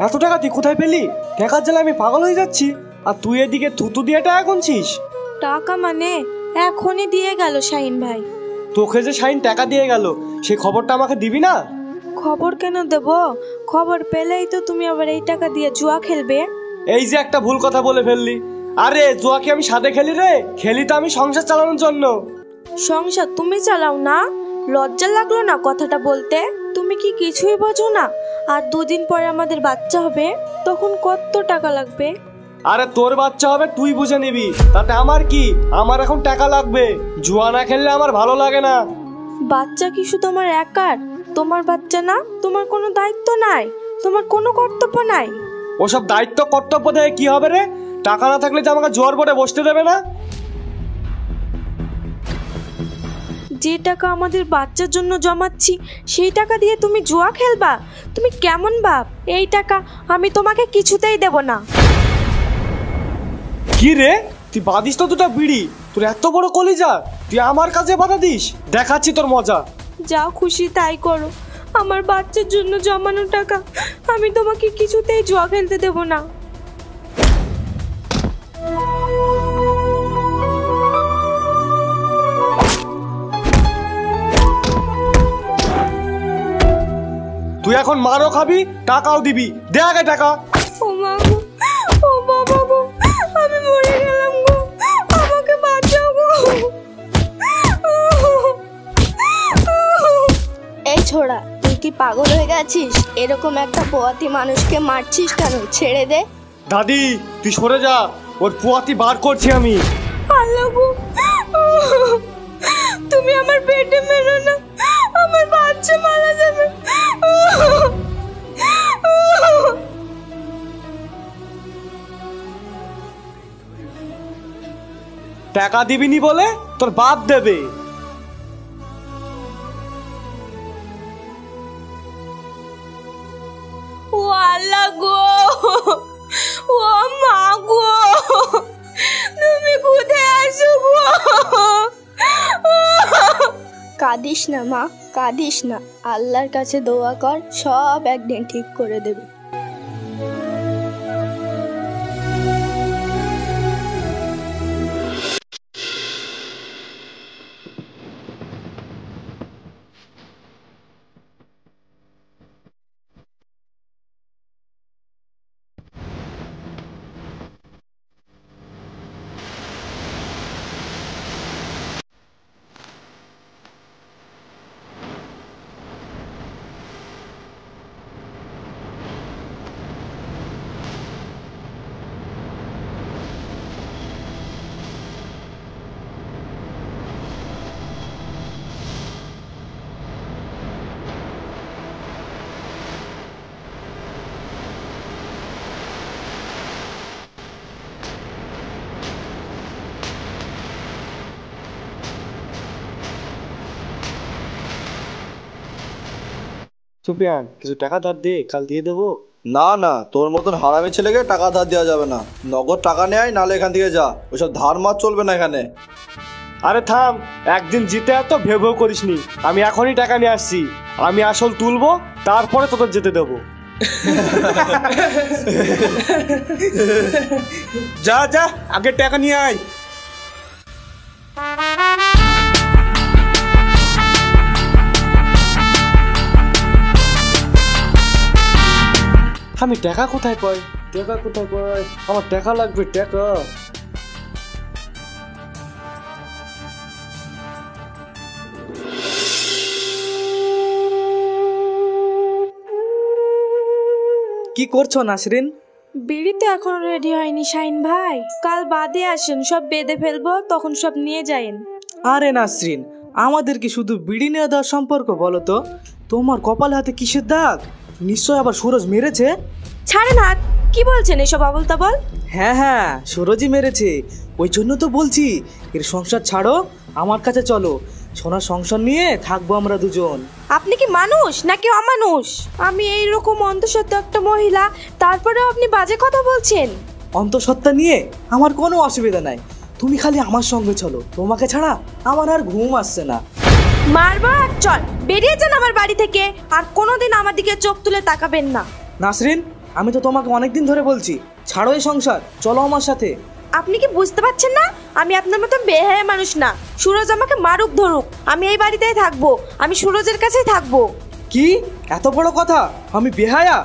এত টাকা তুই কোথায় পেলি? টাকার জ্বালা আমি পাগল হয়ে যাচ্ছি, আর তুই এদিকে থুতু দিয়ে টাকা গুনছিস। টাকা মানে এখনই দিয়ে গেল শাহিন ভাই। তোকে যে শাহিন টাকা দিয়ে গেল সেই খবরটা আমাকে দিবি না? খবর কেন দেব? খবর পেলেই তো তুমি আবার এই টাকা দিয়ে জুয়া খেলবে। এই যে একটা ভুল কথা বলে ফেললি। আরে জুয়া কি আমি সাথে খেলি রে? খেলি তো আমি সংসার চালানোর জন্য। সংসার তুমি চালাও না? লজ্জা লাগলো না কথাটা বলতে? তুমি কি কিছুই বোঝো না? আর 2 দিন পরে আমাদের বাচ্চা হবে, তখন কত টাকা লাগবে? আরে তোর বাচ্চা হবে তুই বুঝে নিবি, তাতে আমার কি? আমার এখন টাকা লাগবে। জুয়া না খেললে আমার ভালো লাগে না। বাচ্চা কি শুধু আমার একার? তোমার বাচ্চা না? তোমার কোনো দায়িত্ব নাই? তোমার কোনো কর্তব্য নাই? ওসব দায়িত্ব কর্তব্য দিয়ে কি হবে রে? টাকা না থাকলে যে আমাকে জোর করে বসতে দেবে না? যে টাকা আমাদের বাচ্চার জন্য জমাচ্ছি সেই টাকা দিয়ে তুমি জুয়া খেলবা? তুমি কেমন বাপ? এই টাকা আমি তোমাকে কিছুতেই দেব না। কি রে, তুই বাদিস তো দুটা বিড়ি? তোর এত বড় কলিজা, তুই আমার কাছে বাধা দিস? দেখাচ্ছি তোর মজা। যা খুশি তাই করো, আমার বাচ্চার জন্য জমানো টাকা আমি তোমাকে কিছুতেই জুয়া খেলতে দেব না। তুই এখন মারও খাবি, টাকাও দিবি। দে আগে টাকা। ও মা গো, ও বাবা গো, আমি মরে গেলাম গো, আমাকে বাঁচাও গো। এই ছোড়া, তুই কি পাগল হয়ে গেছিস? এরকম একটা পোয়াতি মানুষকে মারছিস কেন? ছেড়ে দে। দাদি তুই সরে যা, ওর পুয়াতি বার করছি আমি। আল্লাহ গো, তুমি আমার পেটে মেরো না, আমার বাচ্চা মারা যাবে। টাকা দিবিনি বলে তোর বাপ দেবে। ও আল্লাহ গো, ও মা গো, তুমি কোথায় আছো গো? কাঁদিস না মা, কাঁদিস না। আল্লাহর কাছে দোয়া কর, সব একদিন ঠিক করে দেবে। সুপিয়ান কিছু টাকা ধার দে, কাল দিয়ে দেবো। না না, তোর মতন হারামি ছেলেকে টাকা ধার দেওয়া যাবে না। নগদ টাকা নেয়, নালে এখান থেকে যা। ওইসব ধার মার চলবে না এখানে। আরে থাম, একদিন জিতে এত ভেউ ভেউ করিসনি। আমি এখনই টাকা নিয়ে আসছি, আমি আসল তুলবো, তারপরে তোদের যেতে দেবো। যা যা, আগে টাকা নিয়ে আয়। আমি টাকা কোথায় পাই? টাকা কোথায় পাই? আমার টাকা লাগবে, টাকা। কি করছো নাসরিন? বিড়ি তো এখন রেডি হয়নি শাহিন ভাই, কাল বাদে আসেন, সব বেঁধে ফেলবো, তখন সব নিয়ে যায়েন। আরে নাসরিন, আমাদের কি শুধু বিড়ি নিয়ে দেওয়ার সম্পর্ক বলো তো? তোমার কপালে হাতে কিসের দাগ? নিশ্চয় আবার সুরজ মেরেছে। ছাড়েন হাত, কি বলছেন এসব আবল তাবল? হ্যাঁ হ্যাঁ, সুরজই মেরেছে। ওই জন্য তো বলছি, এর সংসার ছাড়ো, আমার কাছে চলো। সোনার সংসার নিয়ে থাকবো আমরা দুজন। আপনি কি মানুষ নাকি অমানুষ? আমি এইরকম অন্তঃসত্ত্বা একটা মহিলা, তারপরেও আপনি বাজে কথা বলছেন। অন্তঃসত্ত্বা নিয়ে আমার কোনো অসুবিধা নাই, তুমি খালি আমার সঙ্গে চলো। তোমাকে ছাড়া আমার আর ঘুম আসছে না। মারবো এক চল, বেরিয়ে যান আমার বাড়ি থেকে, আর কোনোদিন আমার দিকে চোখ তুলে তাকাবেন না। নাসরিন, আমি তো তোমাকে অনেকদিন ধরে বলছি ছাড়ো এই সংসার, চলো আমার সাথে। আপনি কি বুঝতে পারছেন না আমি আপনার মতো বেহায়া মানুষ না। সুরজ আমাকে মারুক ধরুক, আমি এই বাড়িতেই থাকবো, আমি সুরজের কাছেই থাকবো। কি এত বড় কথা? আমি বেহায়া?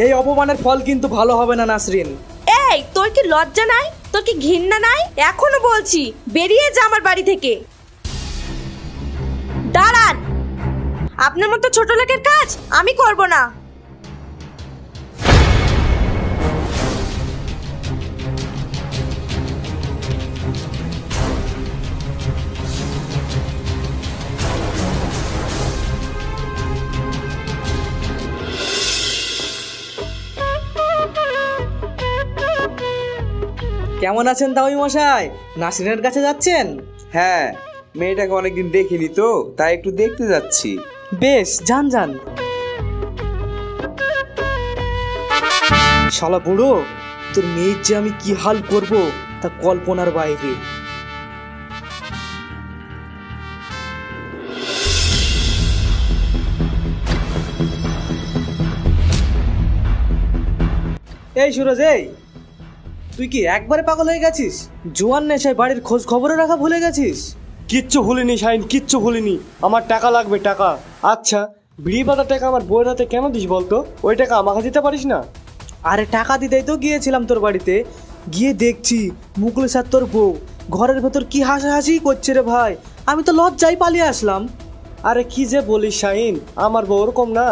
এই অপমানের ফল কিন্তু ভালো হবে না নাসরিন। এই তোর কি লজ্জা নাই, তোর কি ঘৃণা নাই? এখনো বলছি বেরিয়ে যা আমার বাড়ি থেকে। দাঁড়ান, আপনার মতো ছোট লোকের কাজ আমি করব না। কেমন আছেন তাওই মশাই? নাসরিনের কাছে যাচ্ছেন? হ্যাঁ, মেয়েটাকে অনেকদিন দেখিনি তো, তাই একটু দেখতে যাচ্ছি। বেশ, যান যান। শালা বুড়ো, তোর মেয়ের যে আমি কি হাল করব তা কল্পনার বাইরে। এই সুরজ, এই তুই কি একবারে পাগল হয়ে গেছিস? জোয়ান নেশায় বাড়ির খোঁজ খবরে রাখা ভুলে গেছিস? কিচ্ছু ভুলিনি শাহিন, কিচ্ছু ভুলিনি। আমার টাকা লাগবে, টাকা। আচ্ছা, বিড়ি পাতার টাকা আমার বউয়ের হাতে কেন দিস বলতো? ওই টাকা আমাকে দিতে পারিস না? আরে টাকা দিতেই তো গিয়েছিলাম তোর বাড়িতে, গিয়ে দেখছি মুকুল স্যার তোর বউ ঘরের ভেতর কি হাসাহাসি করছে রে ভাই। আমি তো লজ্জায় পালিয়ে আসলাম। আরে কি যে বলিস শাহিন, আমার বউ ওরকম না।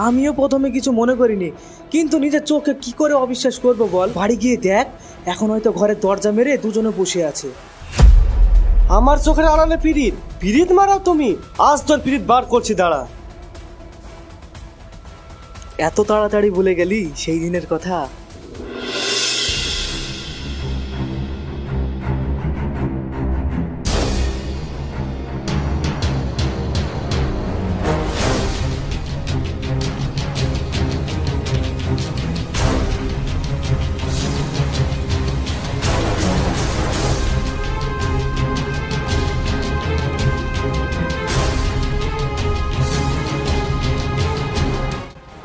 আমিও প্রথমে কিছু মনে করিনি, কিন্তু নিজের চোখে কি করে অবিশ্বাস করবো বল? বাড়ি গিয়ে দেখ, এখন হয়তো ঘরের দরজা মেরে দুজনে বসে আছে। আমার চোখের আড়ালে পিরিত, পিরিত মারাও তুমি? আজ তোর পিরিত বার করছি, দাঁড়া। এত তাড়াতাড়ি ভুলে গেলি সেই দিনের কথা?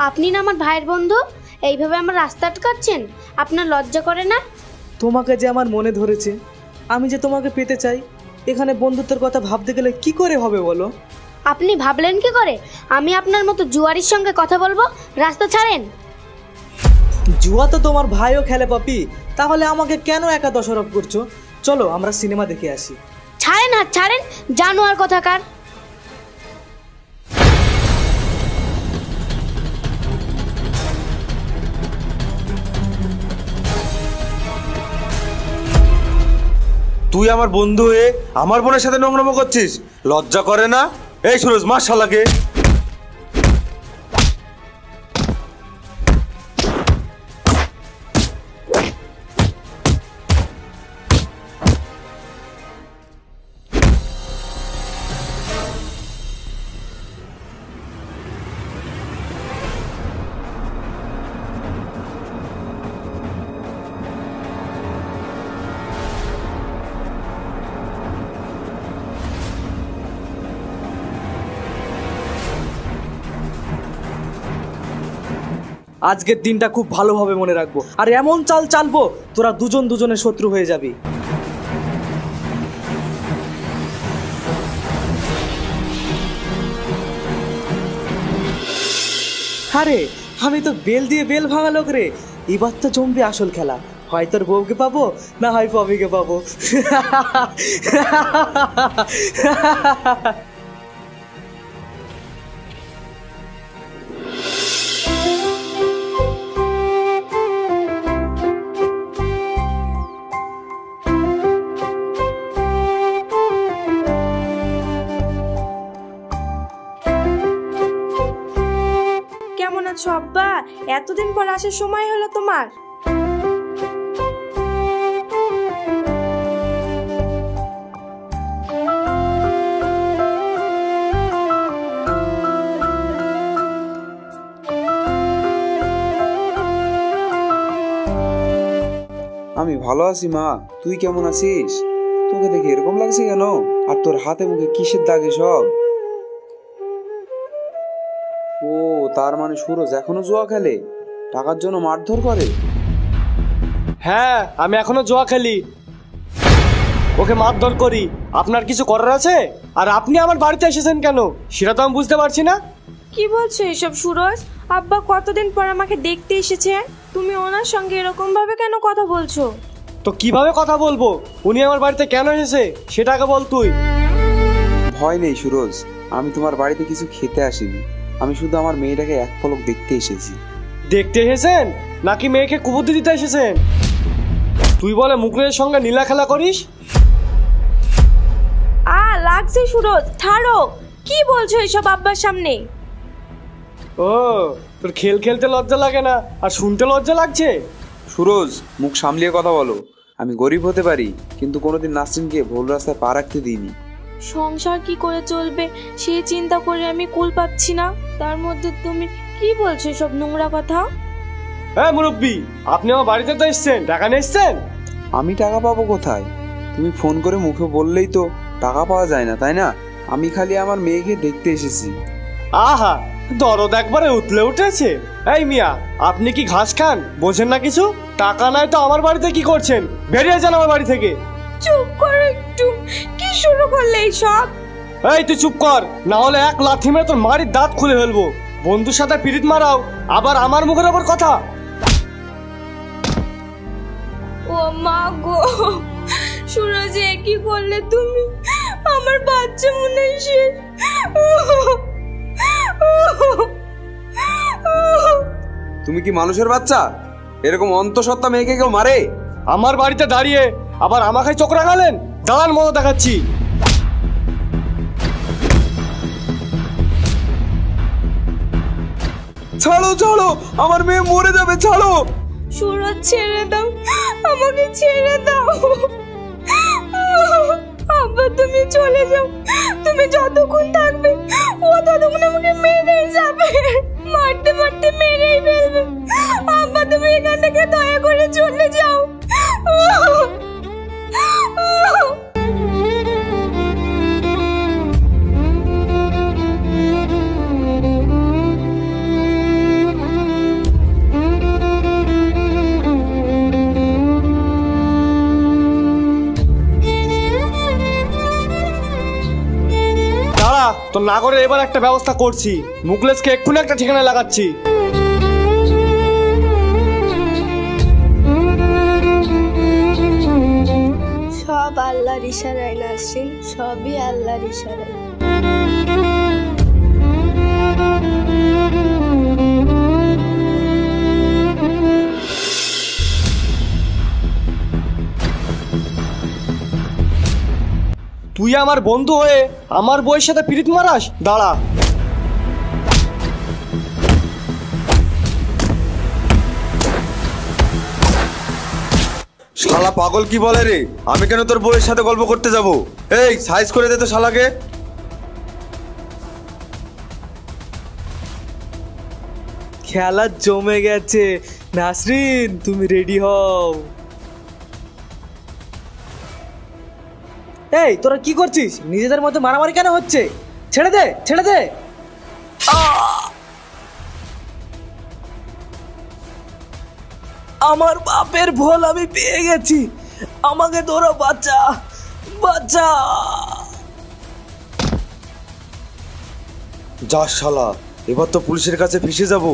আপনি না আমার ভাইয়ের বন্ধু, এইভাবে আমার রাস্তা আটকাচ্ছেন? আপনার লজ্জা করে না? তোমাকে যে আমার মনে ধরেছে, আমি যে তোমাকে পেতে চাই, এখানে বন্ধুত্বের কথা ভাবতে গেলে কি করে হবে বলো? আপনি ভাবলেন কি করে আমি আপনার মতো জুয়ারির সঙ্গে কথা বলবো? রাস্তা ছাড়েন। জুয়া তো তোমার ভাইও খেলে পাপি, তাহলে আমাকে কেন একা দোষারোপ করছো? চলো আমরা সিনেমা দেখে আসি। ছাড়েন হাত, ছাড়েন জানোয়ার কথাকার। তুই আমার বন্ধু হয়ে আমার বোনের সাথে নোংরামো করছিস? লজ্জা করে না? এই সুরজ, মার শালাকে। আজকের দিনটা খুব ভালোভাবে মনে রাখবো, আর এমন চাল চালবো তোরা দুজন দুজনের শত্রু হয়ে যাবি। আরে আমি তো বেল দিয়ে বেল ভাঙা লোক রে, এবার তো জমবে আসল খেলা। হয় তোর বউকে পাবো, না হয় পবিকে পাবো। কেমন আছো আব্বা? এতদিন পর আসার সময় হলো তোমার। আমি ভালো আছি মা, তুই কেমন আছিস? তোকে দেখে এরকম লাগছে কেন? আর তোর হাতে মুখে কিসের দাগে সব? ও, তার মানে সুরজ এখনো জুয়া খেলে? টাকার জন্য মারধর করে? হ্যাঁ, আমি এখনো জুয়া খেলি, ওকে মারধর করি। আপনার কিছু করার আছে? আর আপনি আমার বাড়িতে এসেছেন কেন সেটা তো আমি বুঝতে পারছি না। কি বলছো এসব সুরজ? আব্বা কতদিন পর আমাকে দেখতে এসেছে, তুমি ওনার সঙ্গে এরকম ভাবে কেন কথা বলছো? তো কিভাবে কথা বলবো? উনি আমার বাড়িতে কেন এসেছে সেটা আগে বল তুই। ভয় নেই সুরজ, আমি তোমার বাড়িতে কিছু খেতে আসিনি, আমি শুধু আমার মেয়েটাকে এক পলক দেখতে এসেছি। দেখতে এসেছেন নাকি মেয়েকে কুবুদ্ধি দিতে এসেছেন? তুই বলে মুকুলের সঙ্গে নীলা খেলা করিস? লাগছে সুরজ, ছাড়ো। কি বলছো এসব আব্বার সামনে? ও, তোর খেল খেলতে লজ্জা লাগে না আর শুনতে লজ্জা লাগছে? সুরজ, মুখ সামলিয়ে কথা বলো। আমি গরিব হতে পারি, কিন্তু কোনোদিন নাসরিনকে ভুল রাস্তায় পা রাখতে দিইনি। সংসার কি করে চলবে সেই চিন্তা করে আমি কুল পাচ্ছি না, তার মধ্যে তুমি কি বলছো সব নোংরা কথা? হ্যাঁ মুরব্বি, আপনি আমার বাড়িতে তো এসছেন, টাকা নিয়ে এসছেন। আমি টাকা পাবো কোথায়? তুমি ফোন করে মুখে বললেই তো টাকা পাওয়া যায় না, তাই না? আমি খালি আমার মেয়েকে দেখতে এসেছি। আহা, দরদ একবারে উতলে উঠেছে। এই মিয়া, আপনি কি ঘাস খান, বোঝেন না কিছু? টাকা নাই তো আমার বাড়িতে কি করছেন? বেরিয়ে যান আমার বাড়ি থেকে। চুপ করো একটু, কি শুরু করলে এইসব? এই তুই চুপ কর, না হলে এক লাথি মেরে তোর মারির দাঁত খুলে ফেলবো। বন্ধুর সাথে পিরিত মারাও, আবার আমার মুখের ওপর কথা। ও মা গো, সুরজ কি করলে তুমি? আমার বাচ্চা মনে শেষ। তুমি কি মানুষের বাচ্চা? এরকম অন্তঃসত্ত্বা মেয়েকে কেউ মারে? আমার বাড়িতে দাঁড়িয়ে আবার আমাকে চোখ রাখালেন? দাঁড়ান, মতো দেখাচ্ছি। ছাড়ো ছাড়ো, আমার মেয়ে মরে যাবে, ছাড়ো। সুরজ ছেড়ে দাও, আমাকে ছেড়ে দাও। আব্বা তুমি চলে যাও, তুমি যতক্ষণ থাকবে ও ততক্ষণ আমাকে মেরেই যাবে, মারতে মারতে মেরেই ফেলবে। আব্বা তুমি এখান থেকে দয়া করে চলে যাও। তো না করে এবার একটা ব্যবস্থা করছি, মুকলেশকে এক্ষুনি একটা ঠিকানা লাগাচ্ছি। সব আল্লাহর ইশারায় নাসরিন, সবই আল্লাহর ইশারায়। তুই আমার বন্ধু হয়ে আমার বউয়ের সাথে পিরিত মারাস? দাঁড়া। শালা পাগল কি বলে রে? আমি কেন তোর বউয়ের সাথে গল্প করতে যাব? এই সাইজ করে দে তো শালাকে। খেলা জমে গেছে। নাসরিন তুমি রেডি হও। এই তোরা কি করছিস? নিজেদের মধ্যে মারামারি কেন হচ্ছে? ছেড়ে দে, ছেড়ে দে। আমার বাপের ভোল আমি পেয়ে গেছি, আমাকে তোরা বাঁচা, বাঁচা। যা শালা, এবার তো পুলিশের কাছে ফেঁসে যাব।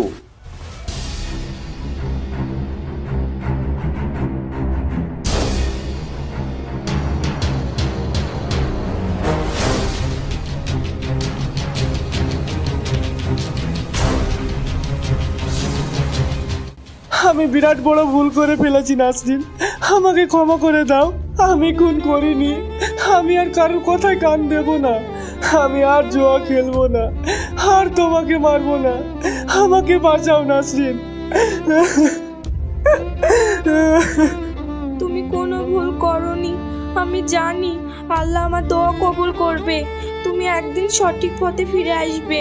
আমি বিরাট বড় ভুল করে ফেলেছি নাসরিন, আমাকে ক্ষমা করে দাও। আমি খুন করিনি, আমি আর কারোর কথায় কান দেব না, আমি আর জুয়া খেলবো না, আর তোমাকে মারবো না। আমাকে বাঁচাও নাসরিন। তুমি কোনো ভুল করনি, আমি জানি আল্লাহ আমার দোয়া কবুল করবে, তুমি একদিন সঠিক পথে ফিরে আসবে।